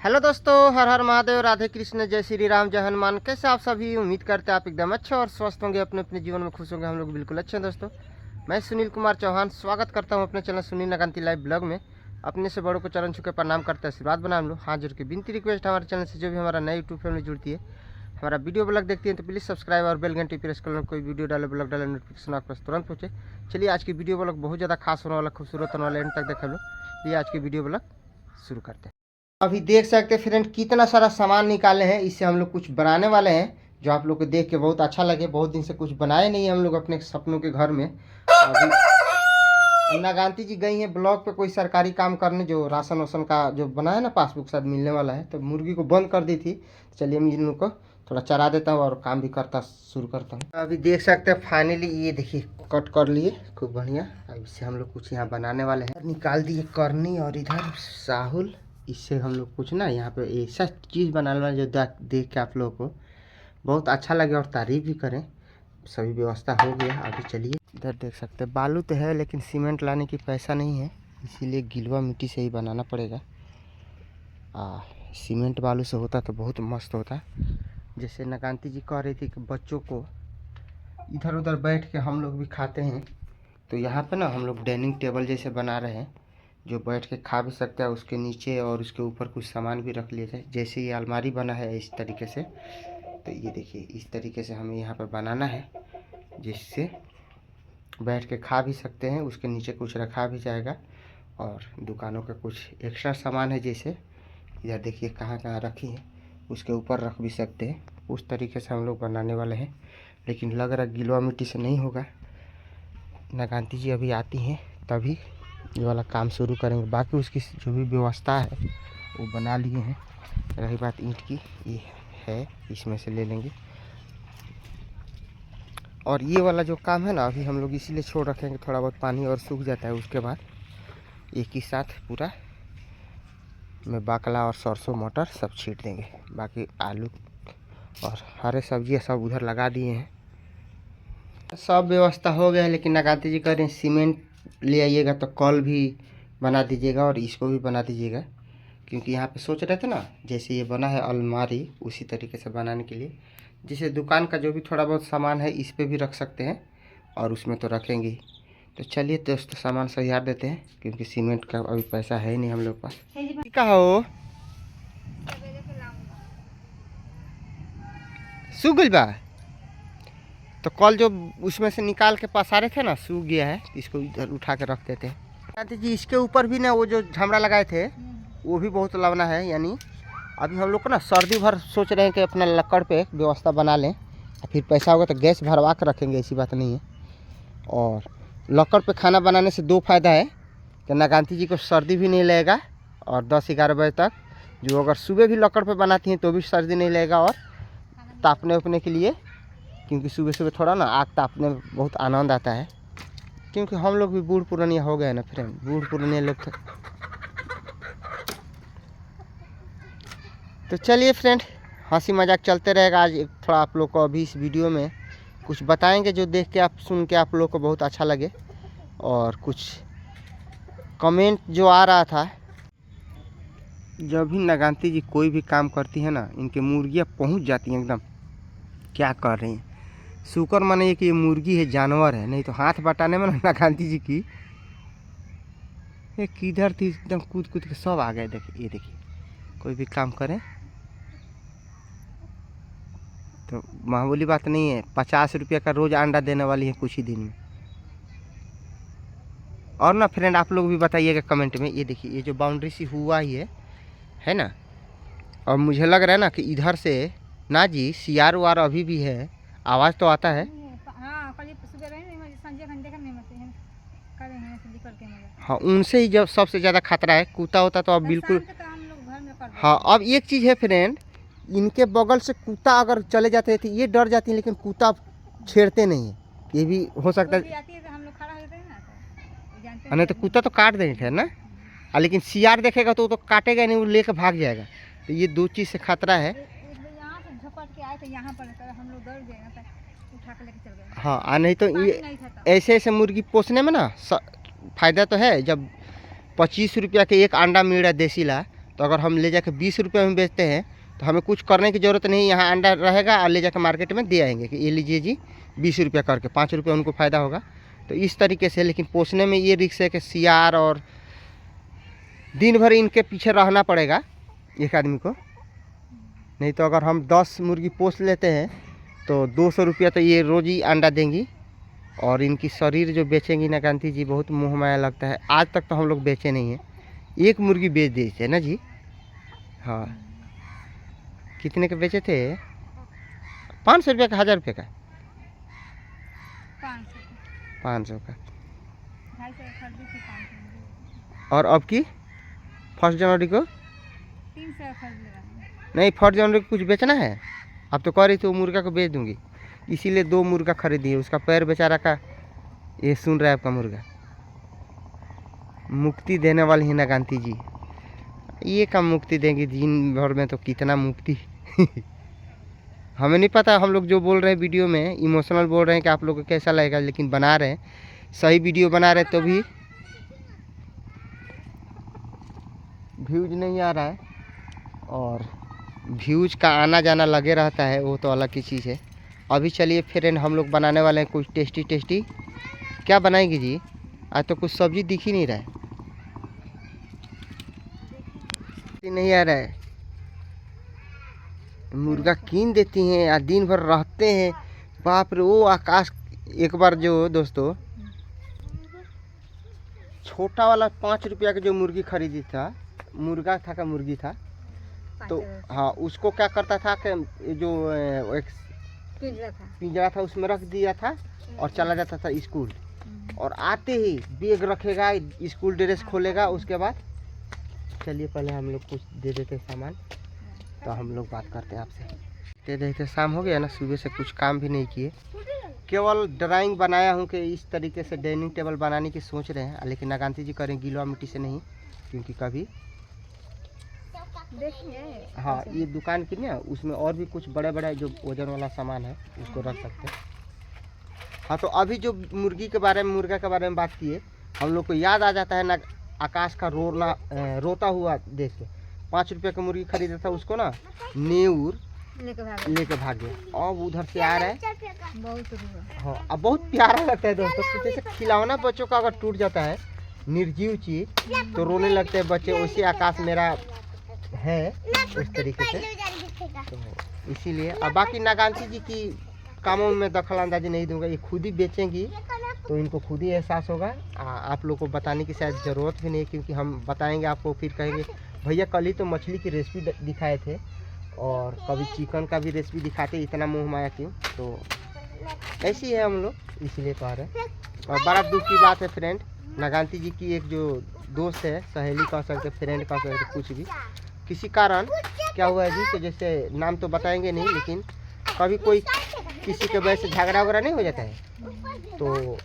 Hello दोस्तों, हर हर महादेव, राधे कृष्ण, जय श्री राम, जय हनुमान। कैसे आप सभी? उम्मीद करते हैं आप एकदम अच्छे और स्वस्थ होंगे, अपने अपने जीवन में खुश होंगे। हम लोग बिल्कुल अच्छे हैं दोस्तों। मैं सुनील कुमार चौहान स्वागत करता हूं अपने चैनल सुनील नगांती लाइव ब्लॉग में। अपने से बड़ों को चरण छू के प्रणाम करते हैं, आशीर्वाद बना लो। हाँ जोड़ के विनती रिक्वेस्ट, हमारे चैनल से जो भी हमारा नया यूट्यूब फैमिली जुड़ती है, हमारा वीडियो ब्लॉग देखती है, तो प्लीज़ सब्सक्राइब और बेल घंटी प्रेस कर लो। कोई वीडियो डाले, ब्लॉग डाले, नोटिफिकेशन आपके पास तुरंत पहुँचे। चलिए आज की वीडियो ब्लॉग बहुत ज़्यादा खास होने वाला, खूबसूरत होने वाला, एंड तक देख लो। ये आज की वीडियो ब्लॉग शुरू करते हैं। अभी देख सकते हैं फ्रेंड, कितना सारा सामान निकाले हैं। इससे हम लोग कुछ बनाने वाले हैं, जो आप लोग को देख के बहुत अच्छा लगे। बहुत दिन से कुछ बनाए नहीं हम लोग अपने सपनों के घर में। अभी नगांती जी गई हैं ब्लॉक पे कोई सरकारी काम करने, जो राशन वाशन का जो बना है ना, पासबुक शायद मिलने वाला है, तो मुर्गी को बंद कर दी थी। चलिए मैं इन लोग को थोड़ा चरा देता हूँ और काम भी करता शुरू करता हूँ। अभी देख सकते हैं फाइनली ये देखिए कट कर लिए खूब बढ़िया। अब इससे हम लोग कुछ यहाँ बनाने वाले हैं। निकाल दिए करनी और इधर साहुल। इससे हम लोग कुछ ना यहाँ पे ऐसा चीज़ बनाने वाले जो देख के आप लोगों को बहुत अच्छा लगे और तारीफ भी करें। सभी व्यवस्था हो गया। अभी चलिए इधर देख सकते हैं, बालू तो है लेकिन सीमेंट लाने की पैसा नहीं है, इसीलिए गिलवा मिट्टी से ही बनाना पड़ेगा। सीमेंट बालू से होता तो बहुत मस्त होता। जैसे नगांती जी कह रही थी कि बच्चों को इधर उधर बैठ के हम लोग भी खाते हैं, तो यहाँ पे ना हम लोग डाइनिंग टेबल जैसे बना रहे हैं, जो बैठ के खा भी सकता है। उसके नीचे और उसके ऊपर कुछ सामान भी रख लिया जाए। जैसे ये अलमारी बना है इस तरीके से, तो ये देखिए इस तरीके से हमें यहाँ पर बनाना है, जिससे बैठ के खा भी सकते हैं। उसके नीचे कुछ रखा भी जाएगा। और दुकानों का कुछ एक्स्ट्रा सामान है, जैसे इधर देखिए कहाँ कहाँ रखी है, उसके ऊपर रख भी सकते हैं। उस तरीके से हम लोग बनाने वाले हैं, लेकिन लग रहा गिलवा मिट्टी से नहीं होगा। नगांती जी अभी आती हैं तभी ये वाला काम शुरू करेंगे। बाकी उसकी जो भी व्यवस्था है वो बना लिए हैं। रही बात ईंट की, ये है, इसमें से ले लेंगे। और ये वाला जो काम है ना, अभी हम लोग इसीलिए छोड़ रखेंगे, थोड़ा बहुत पानी और सूख जाता है, उसके बाद एक ही साथ पूरा में बाकला और सरसों मटर सब छींट देंगे। बाकी आलू और हरे सब्जियां सब उधर लगा दिए हैं। सब व्यवस्था हो गया है, लेकिन नगांती जी कह रहे हैं सीमेंट ले आइएगा तो कल भी बना दीजिएगा और इसको भी बना दीजिएगा, क्योंकि यहाँ पे सोच रहे थे ना, जैसे ये बना है अलमारी, उसी तरीके से बनाने के लिए। जैसे दुकान का जो भी थोड़ा बहुत सामान है इस पे भी रख सकते हैं, और उसमें तो रखेंगे। तो चलिए दोस्तों सामान सरिया देते हैं, क्योंकि सीमेंट का अभी पैसा है नहीं हम लोग पास। क्या हो सूख गई बा, तो कल जो उसमें से निकाल के पसारे थे ना, सूख गया है। इसको इधर उठा के रख देते हैं। जी इसके ऊपर भी ना वो जो झमड़ा लगाए थे वो भी बहुत लावना है। यानी अभी हम लोग को ना सर्दी भर सोच रहे हैं कि अपना लकड़ पे व्यवस्था बना लें, फिर पैसा होगा तो गैस भरवा कर रखेंगे, ऐसी बात नहीं है। और लकड़ पे खाना बनाने से दो फायदा है कि नगांती जी को सर्दी भी नहीं लगेगा, और 10-11 बजे तक जो अगर सुबह भी लकड़ पे बनाती हैं तो भी सर्दी नहीं लगेगा। और तापने उपने के लिए, क्योंकि सुबह सुबह थोड़ा ना आग तापने में बहुत आनंद आता है, क्योंकि हम लोग भी बूढ़ पुरानिया हो गए ना फ्रेंड। बूढ़ पुरानिया लोग तो चलिए फ्रेंड, हंसी मजाक चलते रहेगा। आज थोड़ा आप लोग को अभी इस वीडियो में कुछ बताएंगे जो देख के आप सुन के आप लोग को बहुत अच्छा लगे। और कुछ कमेंट जो आ रहा था, जब भी नगांती जी कोई भी काम करती है ना, इनके मुर्गियाँ पहुंच जाती हैं एकदम, क्या कर रही हैं। शुक्र मानिए कि ये मुर्गी है, जानवर है, नहीं तो हाथ बटाने में ना नगांती जी की ये किधर थी, एकदम कूद कूद के सब आ गए। देखिए ये देखिए, कोई भी काम करें तो मामूली बात नहीं है। 50 रुपये का रोज़ अंडा देने वाली है कुछ ही दिन में। और ना फ्रेंड आप लोग भी बताइएगा कमेंट में। ये देखिए ये जो बाउंड्री सी हुआ ही है ना, और मुझे लग रहा है ना कि इधर से ना जी सियार वार अभी भी है, आवाज़ तो आता है। हाँ उनसे ही जब सबसे ज़्यादा खतरा है। कुत्ता होता तो अब बिल्कुल। हाँ अब एक चीज़ है फ्रेंड, इनके बगल से कुत्ता अगर चले जाते हैं तो ये डर जाती है, लेकिन कुत्ता छेड़ते नहीं है। ये भी हो सकता है, नहीं तो कुत्ता तो काट देंगे ना। लेकिन सियार देखेगा तो वो तो काटेगा नहीं, वो लेकर भाग जाएगा। तो ये दो चीज़ से खतरा है। हाँ नहीं तो ये ऐसे ऐसे मुर्गी पोसने में ना फ़ायदा तो है। जब 25 रुपया के एक अंडा मिल रहा है देसी ला, तो अगर हम ले जाकर 20 रुपये में बेचते हैं तो हमें कुछ करने की ज़रूरत नहीं, यहाँ अंडा रहेगा और ले जाकर मार्केट में दे आएंगे कि ये लीजिए जी 20 रुपये करके, 5 रुपये उनको फ़ायदा होगा। तो इस तरीके से, लेकिन पोसने में ये रिस्क है कि सियार और दिन भर इनके पीछे रहना पड़ेगा एक आदमी को। नहीं तो अगर हम 10 मुर्गी पोस लेते हैं तो 200 रुपया तो ये रोज़ ही अंडा देंगी। और इनकी शरीर जो बेचेंगी ना कांति जी, बहुत मोह माया लगता है। आज तक तो हम लोग बेचे नहीं हैं, एक मुर्गी बेच देते हैं ना जी। हाँ, कितने के बेचे थे? 500 रुपये का, 1000 रुपये का? 500 का। और अब की 1 जनवरी को 300 नहीं, 1 जनवरी को कुछ बेचना है। अब तो कह रही थी वो मुर्गा को बेच दूंगी, इसीलिए 2 मुर्गा खरीदी है। उसका पैर बेचारा का ये सुन रहा है आपका मुर्गा। मुक्ति देने वाली है ना कांति जी, ये कम मुक्ति देंगी दिन भर में, तो कितना मुक्ति हमें नहीं पता। हम लोग जो बोल रहे हैं वीडियो में इमोशनल बोल रहे हैं कि आप लोग को कैसा लगेगा, लेकिन बना रहे हैं, सही वीडियो बना रहे हैं तो भी व्यूज नहीं आ रहा है। और व्यूज का आना जाना लगे रहता है, वो तो अलग की चीज़ है। अभी चलिए फ्रेंड, हम लोग बनाने वाले हैं कुछ टेस्टी टेस्टी। क्या बनाएंगे जी? आज तो कुछ सब्जी दिख ही नहीं रहा है, नहीं आ रहा है। मुर्गा कीन देती हैं या दिन भर रहते हैं, बाप रे। वो आकाश एक बार जो दोस्तों छोटा वाला 5 रुपया का जो मुर्गी खरीदी था, मुर्गा था का मुर्गी था, तो हाँ, उसको क्या करता था कि जो एक पिंजरा था उसमें रख दिया था और चला जाता था स्कूल। और आते ही बैग रखेगा, स्कूल ड्रेस खोलेगा। उसके बाद चलिए पहले हम लोग कुछ दे देते सामान, तो हम लोग बात करते हैं आपसे। दे देते, शाम हो गया ना, सुबह से कुछ काम भी नहीं किए, केवल ड्राइंग बनाया हूँ कि इस तरीके से डाइनिंग टेबल बनाने की सोच रहे हैं। लेकिन नागांती जी करें गीला मिट्टी से नहीं, क्योंकि कभी देखिए। हाँ, ये दुकान की ना, उसमें और भी कुछ बड़े बड़े जो वजन वाला सामान है उसको रख सकते हैं। हाँ, तो अभी जो मुर्गी के बारे में, मुर्गा के बारे में बात किए, हम लोग को याद आ जाता है ना आकाश का रोता हुआ देख के। 5 रुपये का मुर्गी खरीदा था, उसको ना नेऊर लेके भाग गया। अब उधर से आ रहा है। हाँ, अब बहुत प्यारा लगता है दोस्तों। जैसे खिलौना बच्चों का अगर टूट जाता है, निर्जीव चीज, तो रोने लगते हैं बच्चे। वैसे आकाश मेरा है उस तरीके से, तो इसीलिए। अब बाकी नागांती जी की कामों में दखल अंदाजी नहीं दूंगा, ये खुद ही बेचेंगी तो इनको खुद ही एहसास होगा। आप लोग को बताने की शायद ज़रूरत भी नहीं, क्योंकि हम बताएंगे आपको फिर कहेंगे भैया कल ही तो मछली की रेसिपी दिखाए थे और कभी चिकन का भी रेसिपी दिखाते, इतना मोह माया क्यों? तो ऐसी है हम लोग, इसलिए कह रहे हैं। और बड़ा दुख की बात है फ्रेंड, नागांती जी की एक जो दोस्त है, सहेली कह सकते, फ्रेंड कह सकते, कुछ भी किसी कारण क्या हुआ है जी, तो जैसे नाम तो बताएंगे नहीं, लेकिन कभी कोई किसी के वजह से झगड़ा वगैरह नहीं हो जाता है, तो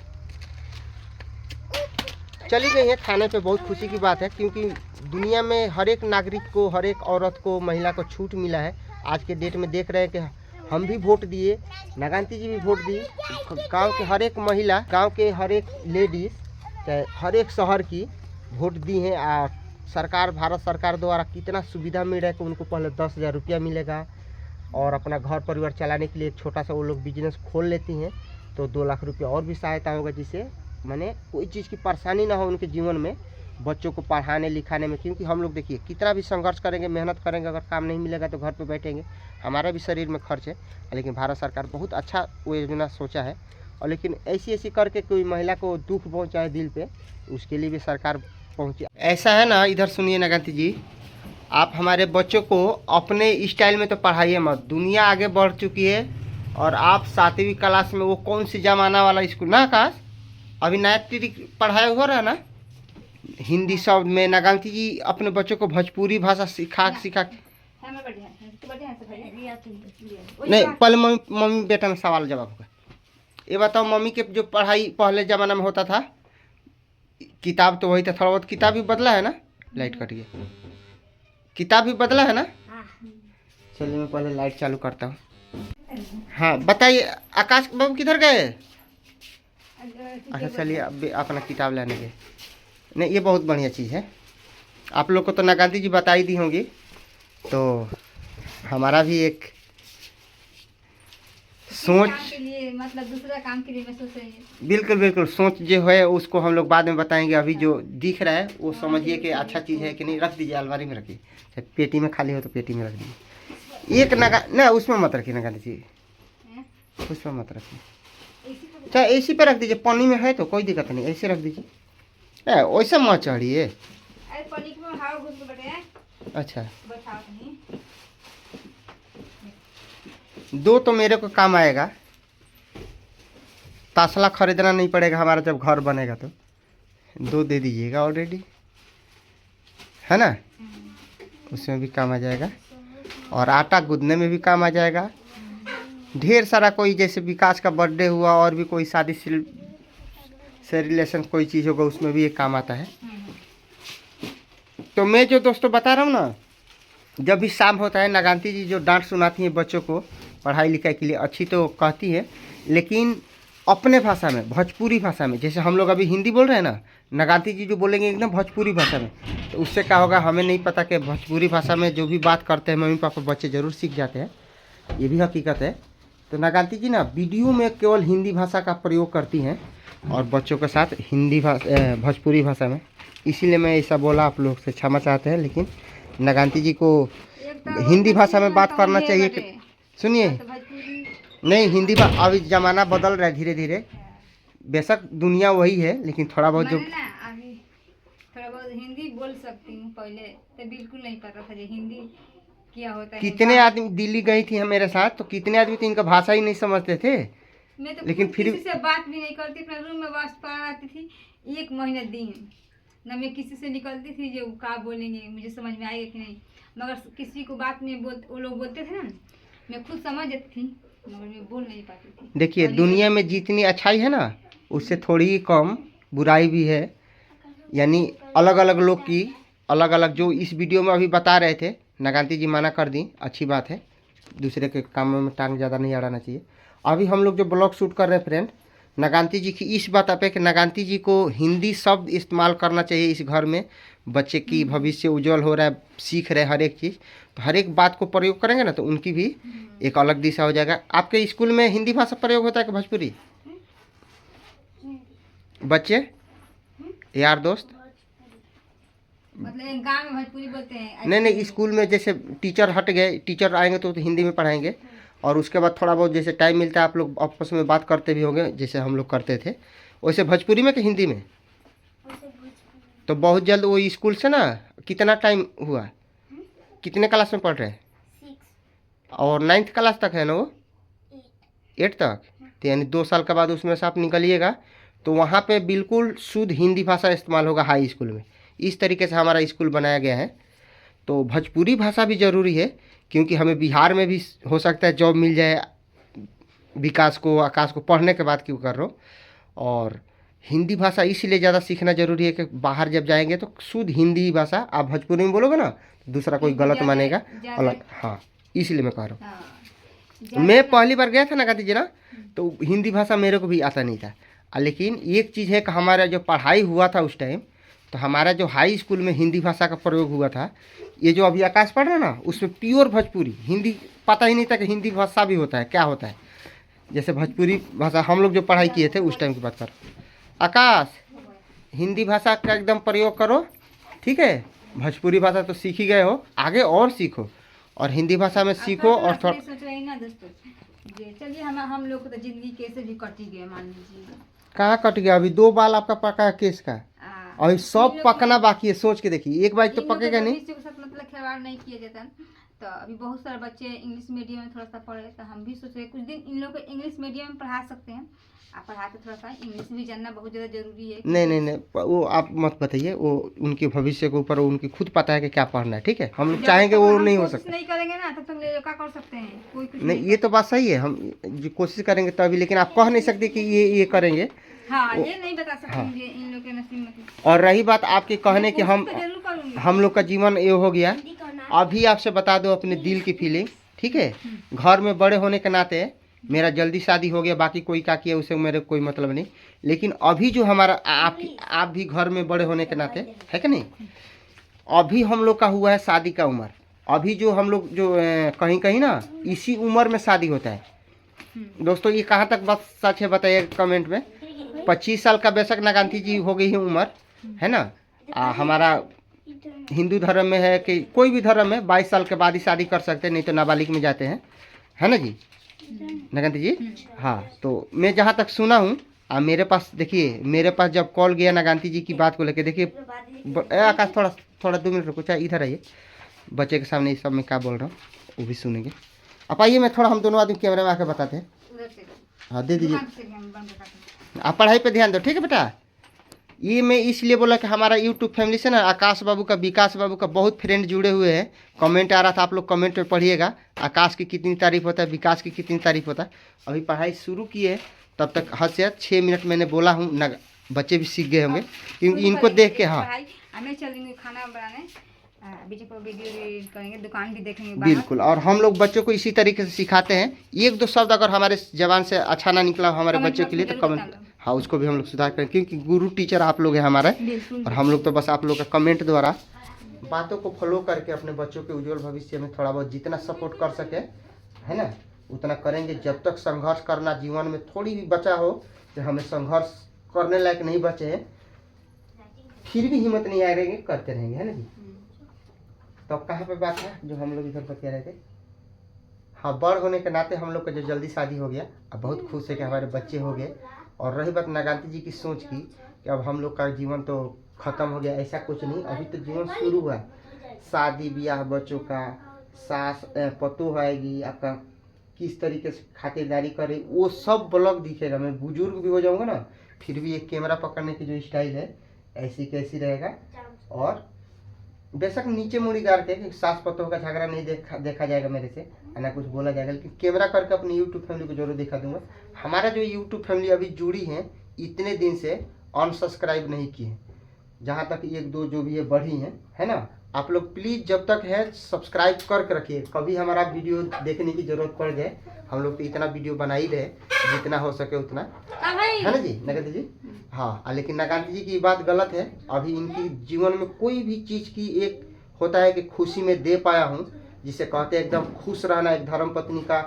चली गई है थाने पे। बहुत खुशी की बात है, क्योंकि दुनिया में हर एक नागरिक को, हर एक औरत को, महिला को छूट मिला है। आज के डेट में देख रहे हैं कि हम भी वोट दिए, नागांती जी भी वोट दी, गांव के हर एक महिला, गांव के हर एक लेडीज, चाहे हर एक शहर की वोट दी है। और सरकार, भारत सरकार द्वारा कितना सुविधा मिल रहा है कि उनको पहले 10,000 रुपया मिलेगा, और अपना घर परिवार चलाने के लिए एक छोटा सा वो लोग बिजनेस खोल लेती हैं तो 2 लाख रुपया और भी सहायता होगा, जिससे माने कोई चीज़ की परेशानी ना हो उनके जीवन में, बच्चों को पढ़ाने लिखाने में। क्योंकि हम लोग देखिए कितना भी संघर्ष करेंगे, मेहनत करेंगे, अगर काम नहीं मिलेगा तो घर पे बैठेंगे, हमारा भी शरीर में खर्च है। लेकिन भारत सरकार बहुत अच्छा वो योजना सोचा है। और लेकिन ऐसी करके कोई महिला को दुख पहुँचाए दिल पे, उसके लिए भी सरकार पहुँची। ऐसा है ना, इधर सुनिए नागांती जी, आप हमारे बच्चों को अपने स्टाइल में तो पढ़ाइए मत। दुनिया आगे बढ़ चुकी है और आप 7वीं क्लास में, वो कौन सी जमाना वाला स्कूल ना आकाश, अभी नया पढ़ाई हो रहा है ना हिंदी शब्द में। नागांती जी अपने बच्चों को भोजपुरी भाषा सिखा नहीं, पहले मम्मी बेटा में सवाल जवाब होगा। ये बताओ, मम्मी के जो पढ़ाई पहले ज़माना में होता था, किताब तो वही था, थोड़ा बहुत किताब भी बदला है ना। लाइट कट गई, किताब भी बदला है ना। चलिए मैं पहले लाइट चालू करता हूँ। हाँ बताइए, आकाश बाबू किधर गए? अच्छा चलिए अब अपना किताब लाने गए। नहीं, ये बहुत बढ़िया चीज़ है। आप लोग को तो नगांती जी बता ही दी होंगी, तो हमारा भी एक सोच काम के लिए, मतलब दूसरा काम के लिए मैं सोच रही हूँ। बिल्कुल बिल्कुल, सोच जो है उसको हम लोग बाद में बताएंगे। अभी जो दिख रहा है वो समझिए कि अच्छा चीज़ है कि नहीं। रख दीजिए, अलमारी में रखिए, चाहे पेटी में खाली हो तो पेटी में रख दीजिए। एक नगा ना उसमें मत रखिए नगांती जी, उसमें मत रखिए, चाहे एसी पे रख दीजिए। पानी में है तो कोई दिक्कत नहीं, ऐसे रख दीजिए। वैसे मत चढ़िए। अरे पनीर में हवा घुस के बैठे हैं। अच्छा, बताओ नहीं। दो तो मेरे को काम आएगा, तसला खरीदना नहीं पड़ेगा हमारा जब घर बनेगा तो। दो दे दीजिएगा ऑलरेडी, है ना, उसमें भी काम आ जाएगा और आटा गूंदने में भी काम आ जाएगा। ढेर सारा कोई जैसे विकास का बर्थडे हुआ और भी कोई शादी से रिलेशन कोई चीज़ होगा उसमें भी ये काम आता है। तो मैं जो दोस्तों बता रहा हूँ ना, जब भी शाम होता है नगांती जी जो डांट सुनाती हैं बच्चों को पढ़ाई लिखाई के लिए, अच्छी तो कहती है लेकिन अपने भाषा में, भोजपुरी भाषा में। जैसे हम लोग अभी हिंदी बोल रहे हैं ना, नगांती जी जो बोलेंगे एकदम भोजपुरी भाषा में, तो उससे क्या होगा हमें नहीं पता कि भोजपुरी भाषा में जो भी बात करते हैं मम्मी पापा बच्चे ज़रूर सीख जाते हैं, ये भी हकीकत है। तो नगांती जी ना वीडियो में केवल हिंदी भाषा का प्रयोग करती हैं और बच्चों के साथ हिंदी भाषा भोजपुरी भाषा में, इसीलिए मैं ऐसा बोला। आप लोग से क्षमा चाहते हैं, लेकिन नगांती जी को हिंदी भाषा में बात करना चाहिए कि सुनिए, नहीं हिंदी अभी ज़माना बदल रहा है धीरे धीरे, बेशक दुनिया वही है लेकिन थोड़ा बहुत जो ना अभी थोड़ा बहुत हिंदी बोल सकती हूँ, पहले तो बिल्कुल नहीं पता था हिंदी क्या होता है। कितने आदमी दिल्ली गई थी मेरे साथ, तो कितने आदमी तो इनका भाषा ही नहीं समझते थे। मैं तो लेकिन फिर किसी से बात भी नहीं करती, अपने रूम में बस पढ़ आती थी। 1 महीना दिन ना मैं किसी से निकलती थी जो क्या बोलेंगे मुझे समझ में आएगा कि नहीं, मगर किसी को बात में वो लोग बोलते थे ना, मैं खुद समझ जाती थी मगर मैं बोल नहीं पाती थी। देखिए दुनिया में जितनी अच्छाई है ना उससे थोड़ी ही कम बुराई भी है। यानी अलग अलग लोग की अलग अलग, जो इस वीडियो में अभी बता रहे थे नगांती जी मना कर दी, अच्छी बात है, दूसरे के कामों में टांग ज़्यादा नहीं अड़ाना चाहिए। अभी हम लोग जो ब्लॉग शूट कर रहे हैं फ्रेंड, नगांती जी की इस बात पे कि नगांती जी को हिंदी शब्द इस्तेमाल करना चाहिए इस घर में। बच्चे की भविष्य उज्जवल हो रहा है, सीख रहे हर एक चीज़, तो हर एक बात को प्रयोग करेंगे ना तो उनकी भी एक अलग दिशा हो जाएगा। आपके स्कूल में हिंदी भाषा प्रयोग होता है कि भोजपुरी? बच्चे यार दोस्त मतलब गांव में भोजपुरी बोलते हैं। नहीं, स्कूल में जैसे टीचर हट गए, टीचर आएंगे तो हिंदी में पढ़ाएंगे और उसके बाद थोड़ा बहुत जैसे टाइम मिलता है आप लोग आपस में बात करते भी होंगे जैसे हम लोग करते थे, वैसे भोजपुरी में कि हिंदी में? तो बहुत जल्द वो स्कूल से ना कितना टाइम हुआ, कितने क्लास में पढ़ रहे हैं? 6 और 9th क्लास तक है ना वो, 8 तक, तो यानी 2 साल के बाद उसमें से आप निकलिएगा तो वहाँ पे बिल्कुल शुद्ध हिंदी भाषा इस्तेमाल होगा हाई स्कूल में। इस तरीके से हमारा स्कूल बनाया गया है। तो भोजपुरी भाषा भी ज़रूरी है क्योंकि हमें बिहार में भी हो सकता है जॉब मिल जाए विकास को, आकाश को पढ़ने के बाद क्यों कर रहा हूँ। और हिंदी भाषा इसीलिए ज़्यादा सीखना ज़रूरी है कि बाहर जब जाएंगे तो शुद्ध हिंदी भाषा, आप भोजपुरी में बोलोगे ना तो दूसरा कोई गलत मानेगा अलग, हाँ इसलिए मैं कह रहा हूँ। मैं पहली बार गया था ना कहती जी ना, तो हिंदी भाषा मेरे को भी आता नहीं था। लेकिन एक चीज़ है कि हमारा जो पढ़ाई हुआ था उस टाइम, तो हमारा जो हाई स्कूल में हिंदी भाषा का प्रयोग हुआ था, ये जो अभी आकाश पढ़ रहा है ना उसमें प्योर भोजपुरी, हिंदी पता ही नहीं था कि हिंदी भाषा भी होता है, क्या होता है। जैसे भोजपुरी भाषा हम लोग जो पढ़ाई किए थे उस टाइम की बात कर, आकाश हिंदी भाषा का एकदम प्रयोग करो, ठीक है। भोजपुरी भाषा तो सीख ही गए हो, आगे और सीखो और हिंदी भाषा में सीखो। और थोड़ा सोच रही ना दोस्तों, चलिए हम लोग को तो जिंदगी कैसे भी कटी गई, मान लीजिए। कहाँ कट गया? अभी 2 बाल आपका पका है केस का, अभी सब पकना बाकी है। सोच के देखिए, एक बार तो पकेगा नहीं। के साथ मतलब खिलवाड़ नहीं किया जाता। तो अभी बहुत सारे बच्चे इंग्लिश मीडियम में थोड़ा सा पढ़े, तो हम भी सोच रहे कुछ दिन इन लोग को इंग्लिश मीडियम में पढ़ा सकते हैं। आप पढ़ा के थोड़ा सा इंग्लिश भी जानना बहुत ज़्यादा जरूरी है। नहीं, वो आप मत बताइए, वो उनके भविष्य के ऊपर उनकी खुद पता है कि क्या पढ़ना है, ठीक है। हम लोग चाहेंगे वो नहीं हो सकता, नहीं करेंगे ना तब तक क्या कर सकते हैं, कोई कुछ नहीं। ये तो बात सही है, हम जो कोशिश करेंगे तभी, लेकिन आप कह नहीं सकते कि ये करेंगे। हाँ, ये नहीं बता सकते हाँ। इन लोग के नसीब में। और रही बात आपके कहने कि हम लोग का जीवन ये हो गया, अभी आपसे बता दो अपने दिल की फीलिंग, ठीक है। घर में बड़े होने के नाते मेरा जल्दी शादी हो गया, बाकी कोई क्या किया उसे मेरे कोई मतलब नहीं। लेकिन अभी जो हमारा आप भी घर में बड़े होने के नाते है कि नहीं, अभी हम लोग का हुआ है शादी का उम्र। अभी जो हम लोग जो कहीं कहीं ना इसी उम्र में शादी होता है। दोस्तों ये कहाँ तक बात सच है बताइए कमेंट में। 25 साल का बेशक नागांती जी हो गई है उम्र, है ना। हमारा हिंदू धर्म में है कि कोई भी धर्म में 22 साल के बाद ही शादी कर सकते हैं, नहीं तो नाबालिग में जाते हैं, है ना जी नागांती जी। हाँ, तो मैं जहाँ तक सुना हूँ, मेरे पास देखिए, मेरे पास जब कॉल गया नागांती जी की बात को लेकर, देखिए आकाश थोड़ा थोड़ा 2 मिनट रुको, चाहे इधर आइए, बच्चे के सामने इस सब में क्या बोल रहा हूँ वो भी सुनेंगे। अब आइए, मैं थोड़ा हम दोनों आदमी कैमरे में आकर बताते हैं। हाँ दे दीजिए, आप पढ़ाई पे ध्यान दो, ठीक है बेटा। ये मैं इसलिए बोला कि हमारा यूट्यूब फैमिली से ना आकाश बाबू का, विकास बाबू का बहुत फ्रेंड जुड़े हुए हैं। कमेंट आ रहा था, आप लोग कमेंट में पढ़िएगा, आकाश की कितनी तारीफ होता है, विकास की कितनी तारीफ होता है। अभी पढ़ाई शुरू की है, तब तक हद से 6 मिनट मैंने बोला हूँ ना, बच्चे भी सीख गए होंगे क्योंकि इनको देख के। हाँ हमें चलेंगे खाना बनाने, बीच में वीडियो एडिट करेंगे, दुकान भी देखेंगे बिल्कुल। और हम लोग बच्चों को इसी तरीके से सिखाते हैं। 1-2 शब्द अगर हमारे जबान से अच्छा ना निकला हमारे बच्चों के लिए तो कमेंट, हाँ उसको भी हम लोग सुधार करें, क्योंकि गुरु टीचर आप लोग हैं हमारे, और हम लोग तो बस आप लोग का कमेंट द्वारा बातों को फॉलो करके अपने बच्चों के उज्जवल भविष्य में थोड़ा बहुत जितना सपोर्ट कर सके, है ना, उतना करेंगे। जब तक संघर्ष करना जीवन में थोड़ी भी बचा हो, कि हमें संघर्ष करने लायक नहीं बचे हैं, फिर भी हिम्मत नहीं आ रही, करते रहेंगे, है ना जी। तो अब कहाँ पे बात है जो हम लोग इधर बतिया रहे थे। हाँ, बड़ होने के नाते हम लोग का जो जल्दी शादी हो गया, अब बहुत खुश है कि हमारे बच्चे हो गए। और रही बात नागांती जी की सोच की कि अब हम लोग का जीवन तो खत्म हो गया, ऐसा कुछ नहीं, अभी तो जीवन शुरू हुआ। शादी ब्याह, बच्चों का, सास पतोह आएगी, आपका किस तरीके से खातिरदारी करे, वो सब ब्लॉग दिखेगा। मैं बुजुर्ग भी हो जाऊंगा ना, फिर भी एक कैमरा पकड़ने की जो स्टाइल है ऐसी कैसी रहेगा। और बेशक नीचे मुड़ी गाड़ के कि सास पतोह का झगड़ा नहीं देखा जाएगा मेरे से, ना कुछ बोला जाएगा, लेकिन कैमरा करके अपनी यूट्यूब फैमिली को जरूर दिखा दूंगा। हमारा जो यूट्यूब फैमिली अभी जुड़ी है, इतने दिन से अनसब्सक्राइब नहीं की है, जहाँ तक 1-2 जो भी है बढ़ी हैं, है ना। आप लोग प्लीज़ जब तक है सब्सक्राइब करके रखिए, कभी हमारा वीडियो देखने की जरूरत पड़ जाए, हम लोग तो इतना वीडियो बना ही रहे जितना हो सके उतना, है ना जी नागांती जी। हाँ, लेकिन नागांती जी की बात गलत है। अभी इनकी जीवन में कोई भी चीज़ की एक होता है कि खुशी में दे पाया हूँ, जिसे कहते हैं एकदम खुश रहना एक धर्म पत्नी का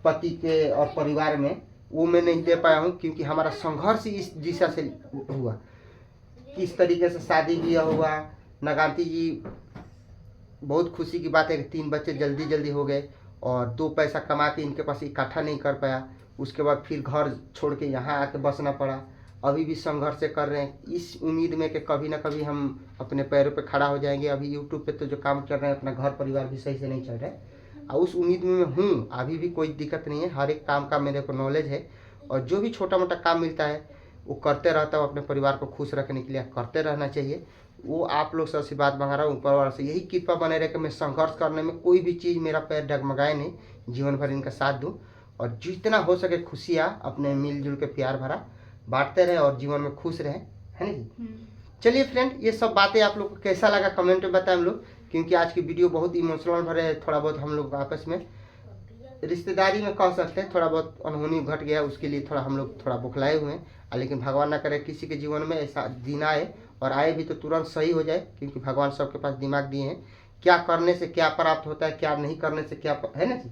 पति के और परिवार में, वो मैं नहीं दे पाया हूँ, क्योंकि हमारा संघर्ष इस दिशा से हुआ। किस तरीके से शादी ब्याह हुआ, नागांती जी बहुत खुशी की बात है कि 3 बच्चे जल्दी जल्दी हो गए, और 2 पैसा कमा के इनके पास इकट्ठा नहीं कर पाया, उसके बाद फिर घर छोड़ के यहाँ आके बसना पड़ा। अभी भी संघर्ष से कर रहे हैं, इस उम्मीद में कि कभी ना कभी हम अपने पैरों पे खड़ा हो जाएंगे। अभी यूट्यूब पे तो जो काम कर रहे हैं, अपना घर परिवार भी सही से नहीं चल रहा है, और उस उम्मीद में मैं हूँ। अभी भी कोई दिक्कत नहीं है, हर एक काम का मेरे को नॉलेज है, और जो भी छोटा मोटा काम मिलता है वो करते रहता हूँ। अपने परिवार को खुश रखने के लिए करते रहना चाहिए। वो आप लोग से आशीर्वाद मांग रहा हूँ ऊपर वाला से, यही कृपा बने रहे कि मैं संघर्ष करने में कोई भी चीज़ मेरा पैर डगमगाए नहीं, जीवन भर इनका साथ दूँ, और जितना हो सके खुशियाँ अपने मिलजुल के प्यार भरा बांटते रहे, और जीवन में खुश रहें, है ना जी। चलिए फ्रेंड, ये सब बातें आप लोग को कैसा लगा कमेंट में बताएं हम लोग, क्योंकि आज की वीडियो बहुत इमोशनल भरे है। थोड़ा बहुत हम लोग आपस में रिश्तेदारी में कह सकते हैं थोड़ा बहुत अनहोनी घट गया, उसके लिए थोड़ा हम लोग थोड़ा बुखलाए हुए हैं। लेकिन भगवान ना करे किसी के जीवन में ऐसा दिन आए, और आए भी तो तुरंत सही हो जाए, क्योंकि भगवान सबके पास दिमाग दिए हैं, क्या करने से क्या प्राप्त होता है, क्या नहीं करने से क्या, है ना जी।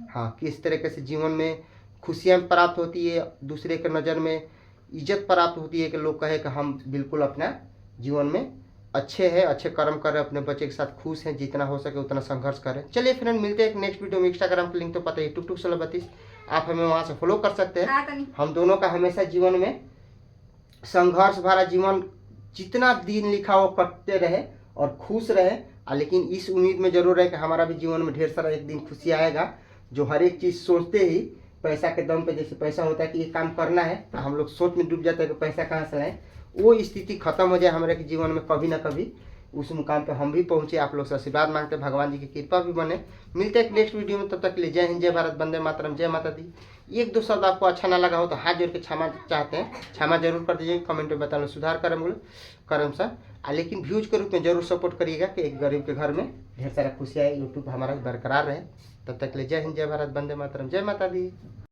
हाँ, किस तरीके से जीवन में खुशियाँ प्राप्त होती है, दूसरे के नज़र में इज्जत प्राप्त होती है, कि लोग कहे कि हम बिल्कुल अपना जीवन में अच्छे हैं, अच्छे कर्म कर रहे हैं, अपने बच्चे के साथ खुश हैं, जितना हो सके उतना संघर्ष करें। चलिए फ्रेंड, मिलते हैं एक नेक्स्ट वीडियो में। इंस्टाग्राम का लिंक तो पता ही, टुकटुक 1632, आप हमें वहाँ से फॉलो कर सकते हैं। हम दोनों का हमेशा जीवन में संघर्ष भरा जीवन जितना दिन लिखा हो करते रहे और खुश रहे, लेकिन इस उम्मीद में जरूर है कि हमारा भी जीवन में ढेर सारा एक दिन खुशी आएगा, जो हर एक चीज़ सोचते ही पैसा के दम पे, जैसे पैसा होता है कि ये काम करना है, हम लोग सोच में डूब जाते हैं कि पैसा कहाँ से लाएं, वो स्थिति खत्म हो जाए हमारे जीवन में, कभी ना कभी उस मुकाम पे हम भी पहुंचे। आप लोग से आशीर्वाद मांगते हैं, भगवान जी की कृपा भी बने। मिलते हैं एक नेक्स्ट वीडियो में, तब तक के लिए जय हिंद, जय भारत, वंदे मातरम, जय माता दी। 1-2 शब्द आपको अच्छा ना लगा हो तो हाथ जोड़ के क्षमा चाहते हैं, क्षमा जरूर कर दीजिए, कमेंट में बताना, सुधार करम सर। लेकिन व्यूज के रूप में जरूर सपोर्ट करिएगा कि एक गरीब के घर में ढेर सारा खुशियाँ यूट्यूब हमारा बरकरार रहे। तब तक के लिए जय हिंद, जय भारत, वंदे मातरम, जय माता दी।